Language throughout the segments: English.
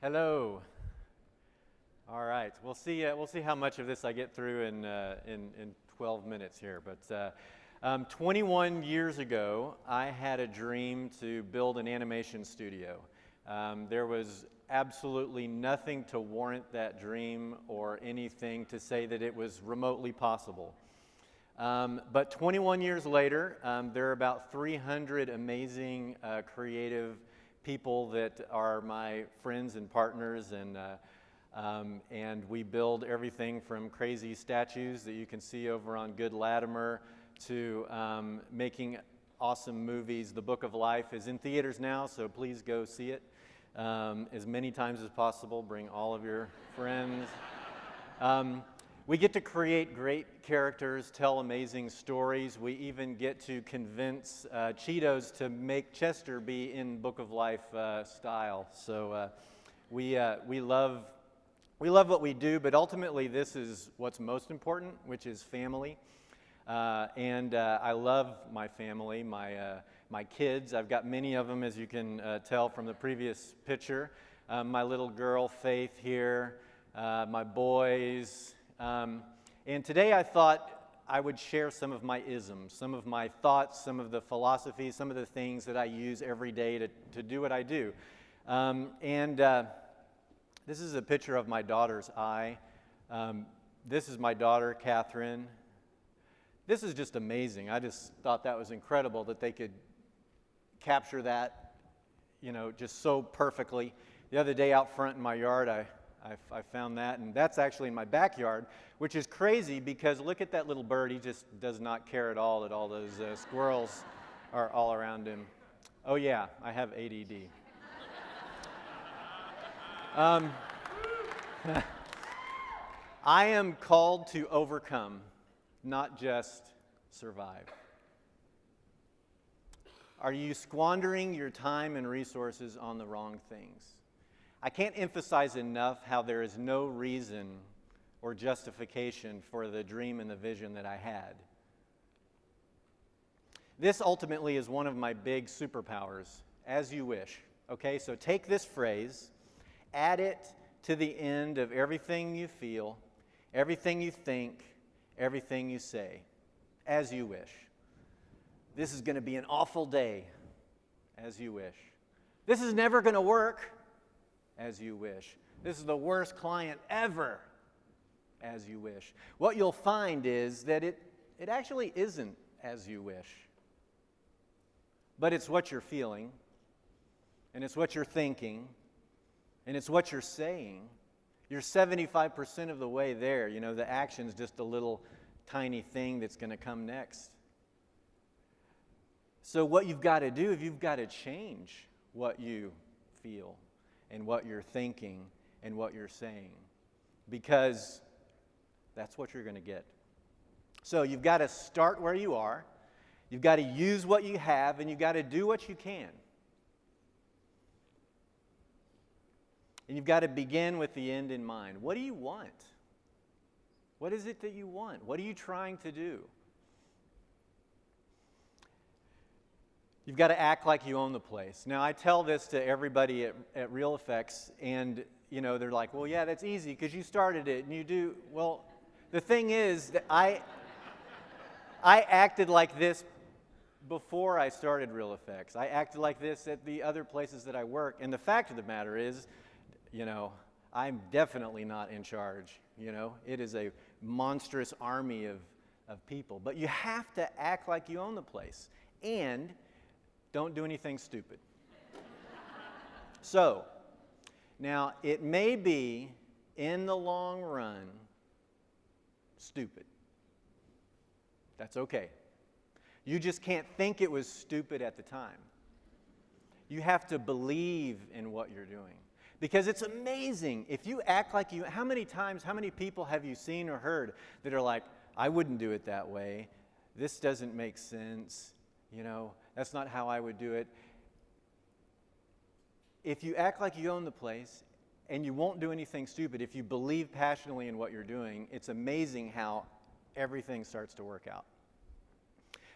Hello. All right. We'll see how much of this I get through in 12 minutes here. But 21 years ago, I had a dream to build an animation studio. There was absolutely nothing to warrant that dream or anything to say that it was remotely possible. But 21 years later, there are about 300 amazing creative people that are my friends and partners, and we build everything from crazy statues that you can see over on Good Latimer to making awesome movies. The Book of Life is in theaters now, so please go see it as many times as possible. Bring all of your friends. We get to create great characters, tell amazing stories. We even get to convince Cheetos to make Chester be in Book of Life style. So we love what we do, but ultimately this is what's most important, which is family. And I love my family, my kids. I've got many of them, as you can tell from the previous picture. My little girl, Faith, here, my boys. And today I thought I would share some of my isms, some of my thoughts, some of the philosophies, some of the things that I use every day to do what I do. This is a picture of my daughter's eye. This is my daughter, Catherine. This is just amazing. I just thought that was incredible that they could capture that, just so perfectly. The other day out front in my yard, I found that, and that's actually in my backyard, which is crazy because look at that little bird. He just does not care at all that all those squirrels are all around him. Oh yeah, I have ADD. I am called to overcome, not just survive. Are you squandering your time and resources on the wrong things? I can't emphasize enough how there is no reason or justification for the dream and the vision that I had. This ultimately is one of my big superpowers, as you wish. Okay, so take this phrase, add it to the end of everything you feel, everything you think, everything you say, as you wish. This is going to be an awful day, as you wish. This is never going to work, as you wish. This is the worst client ever, as you wish. What you'll find is that it actually isn't as you wish. But it's what you're feeling, and it's what you're thinking, and it's what you're saying. You're 75% of the way there. The action's just a little tiny thing that's going to come next. So what you've got to do is you've got to change what you feel and what you're thinking and what you're saying, because that's what you're going to get. So you've got to start where you are, you've got to use what you have, and you've got to do what you can. And you've got to begin with the end in mind. What do you want? What is it that you want? What are you trying to do? You've got to act like you own the place. Now, I tell this to everybody at Real Effects, and, they're like, well, yeah, that's easy because you started it and you do. Well, the thing is that I acted like this before I started Real Effects. I acted like this at the other places that I work. And the fact of the matter is, I'm definitely not in charge. It is a monstrous army of people. But you have to act like you own the place. And don't do anything stupid. So, now it may be, in the long run, stupid. That's okay. You just can't think it was stupid at the time. You have to believe in what you're doing. Because it's amazing. If you act like you, how many people have you seen or heard that are like, I wouldn't do it that way. This doesn't make sense. That's not how I would do it. If you act like you own the place and you won't do anything stupid, if you believe passionately in what you're doing, it's amazing how everything starts to work out.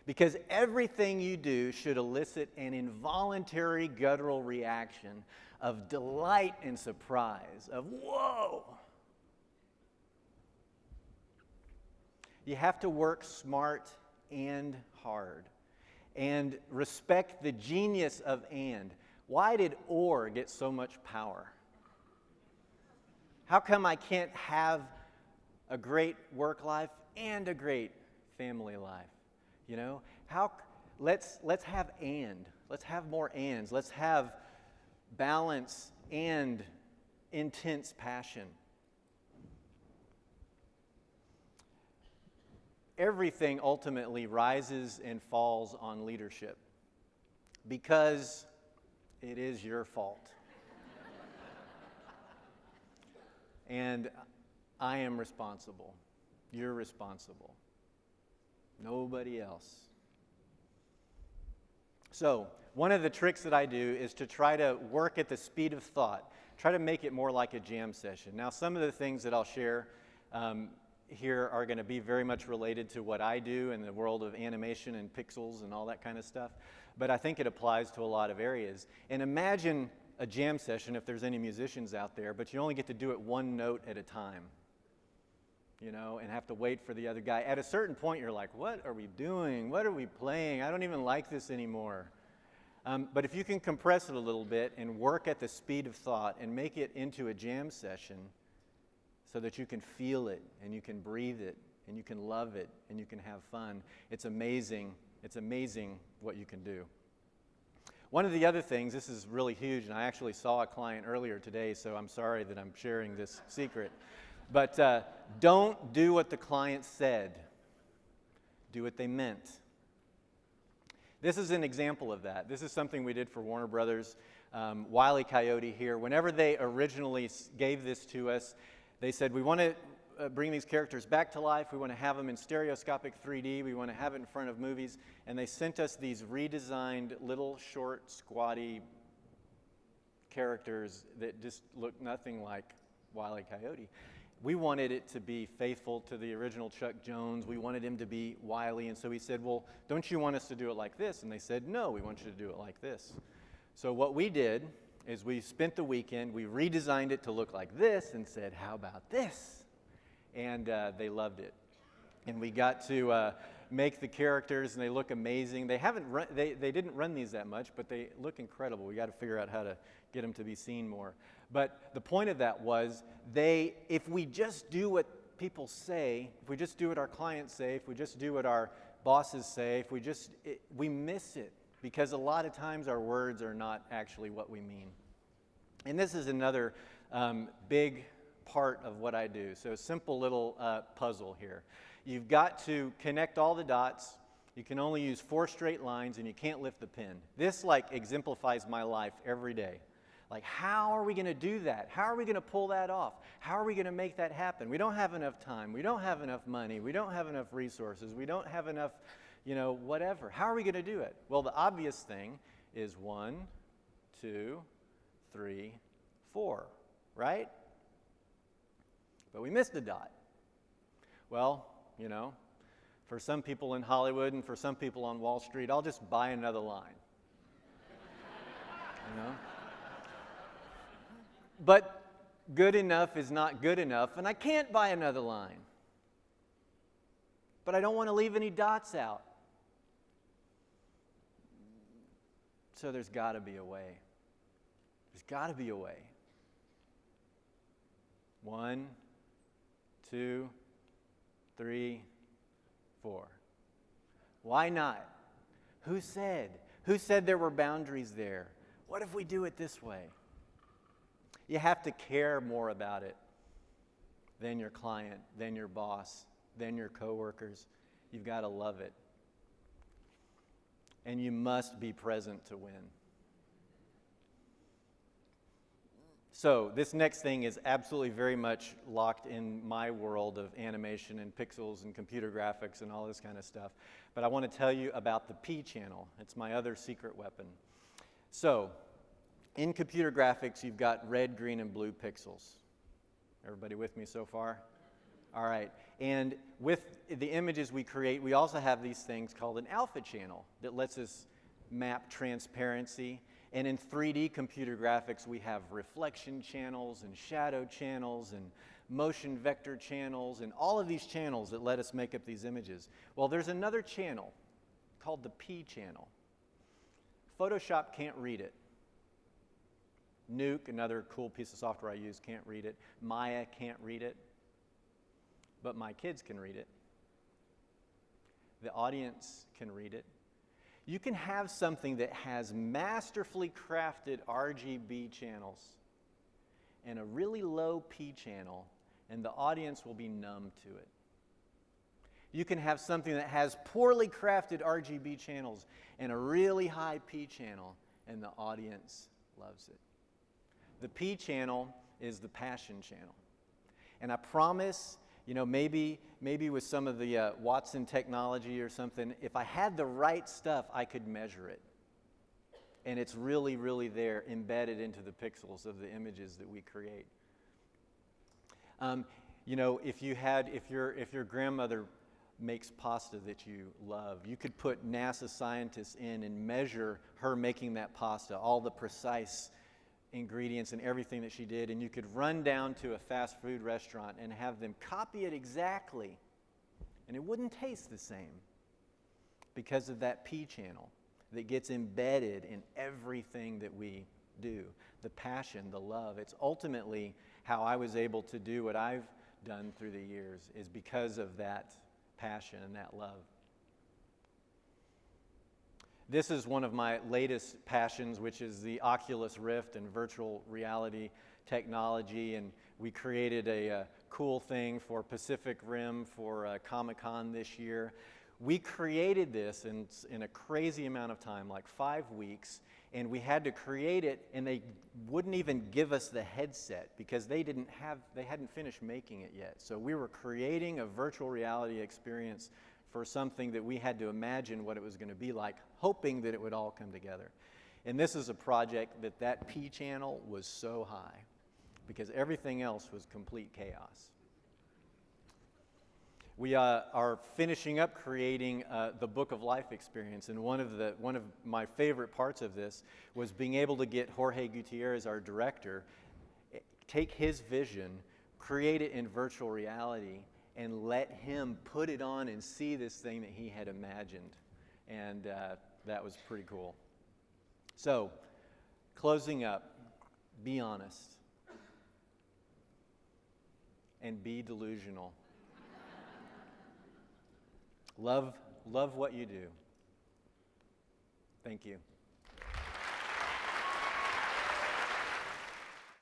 Because everything you do should elicit an involuntary guttural reaction of delight and surprise, of whoa. You have to work smart and hard and respect the genius of and. Why did or get so much power? How come I can't have a great work life and a great family life? You know, let's have and. Let's have more ands. Let's have balance and intense passion. Everything ultimately rises and falls on leadership because it is your fault. And I am responsible. You're responsible. Nobody else. So, one of the tricks that I do is to try to work at the speed of thought. Try to make it more like a jam session. Now, some of the things that I'll share here are going to be very much related to what I do in the world of animation and pixels and all that kind of stuff. But I think it applies to a lot of areas. And imagine a jam session, if there's any musicians out there, but you only get to do it one note at a time. You know, and have to wait for the other guy. At a certain point, you're like, what are we doing? What are we playing? I don't even like this anymore. But if you can compress it a little bit and work at the speed of thought and make it into a jam session so that you can feel it and you can breathe it and you can love it and you can have fun, it's amazing. It's amazing what you can do. One of the other things, this is really huge, and I actually saw a client earlier today, so I'm sorry that I'm sharing this secret. But don't do what the client said. Do what they meant. This is an example of that. This is something we did for Warner Brothers. Wile E. Coyote here. Whenever they originally gave this to us, they said, we want to bring these characters back to life. We want to have them in stereoscopic 3D. We want to have it in front of movies. And they sent us these redesigned little short, squatty characters that just looked nothing like Wile E. Coyote. We wanted it to be faithful to the original Chuck Jones. We wanted him to be wily. And so we said, well, don't you want us to do it like this? And they said, no, we want you to do it like this. So what we did is we spent the weekend, we redesigned it to look like this and said, how about this? And they loved it. And we got to make the characters, and they look amazing. They didn't run these that much, but they look incredible. We got to figure out how to get them to be seen more. But the point of that was, if we just do what people say, if we just do what our clients say, if we just do what our bosses say, we miss it, because a lot of times our words are not actually what we mean. And this is another big part of what I do. So a simple little puzzle here. You've got to connect all the dots. You can only use 4 straight lines, and you can't lift the pen. This exemplifies my life every day. How are we going to do that? How are we going to pull that off? How are we going to make that happen? We don't have enough time. We don't have enough money. We don't have enough resources. We don't have enough, whatever. How are we going to do it? Well, the obvious thing is 1, 2, 3, 4, right? But we missed a dot. Well, for some people in Hollywood and for some people on Wall Street, I'll just buy another line. But good enough is not good enough, and I can't buy another line. But I don't want to leave any dots out. So there's got to be a way. There's got to be a way. 1, 2, 3, 4. Why not? Who said? Who said there were boundaries there? What if we do it this way? You have to care more about it than your client, than your boss, than your coworkers. You've got to love it. And you must be present to win. So this next thing is absolutely very much locked in my world of animation and pixels and computer graphics and all this kind of stuff. But I want to tell you about the P channel. It's my other secret weapon. So in computer graphics, you've got red, green, and blue pixels. Everybody with me so far? All right. And with the images we create, we also have these things called an alpha channel that lets us map transparency. And in 3D computer graphics, we have reflection channels and shadow channels and motion vector channels and all of these channels that let us make up these images. Well, there's another channel called the P channel. Photoshop can't read it. Nuke, another cool piece of software I use, can't read it. Maya can't read it. But my kids can read it. The audience can read it. You can have something that has masterfully crafted RGB channels and a really low P channel, and the audience will be numb to it. You can have something that has poorly crafted RGB channels and a really high P channel, and the audience loves it. The P channel is the passion channel. And I promise, maybe with some of the Watson technology or something, if I had the right stuff, I could measure it. And it's really, really there, embedded into the pixels of the images that we create. If your grandmother makes pasta that you love, you could put NASA scientists in and measure her making that pasta, all the precise ingredients and everything that she did, and you could run down to a fast food restaurant and have them copy it exactly, and it wouldn't taste the same because of that P channel that gets embedded in everything that we do. The passion, the love. It's ultimately how I was able to do what I've done through the years, is because of that passion and that love. This is one of my latest passions, which is the Oculus Rift and virtual reality technology. And we created a cool thing for Pacific Rim for Comic-Con this year. We created this in a crazy amount of time, like 5 weeks, and we had to create it, and they wouldn't even give us the headset because they hadn't finished making it yet. So we were creating a virtual reality experience for something that we had to imagine what it was going to be like, hoping that it would all come together. And this is a project that P channel was so high because everything else was complete chaos. We are finishing up creating the Book of Life experience, and one of my favorite parts of this was being able to get Jorge Gutierrez, our director, take his vision, create it in virtual reality, and let him put it on and see this thing that he had imagined. And that was pretty cool. So, closing up, be honest and be delusional. Love what you do. Thank you.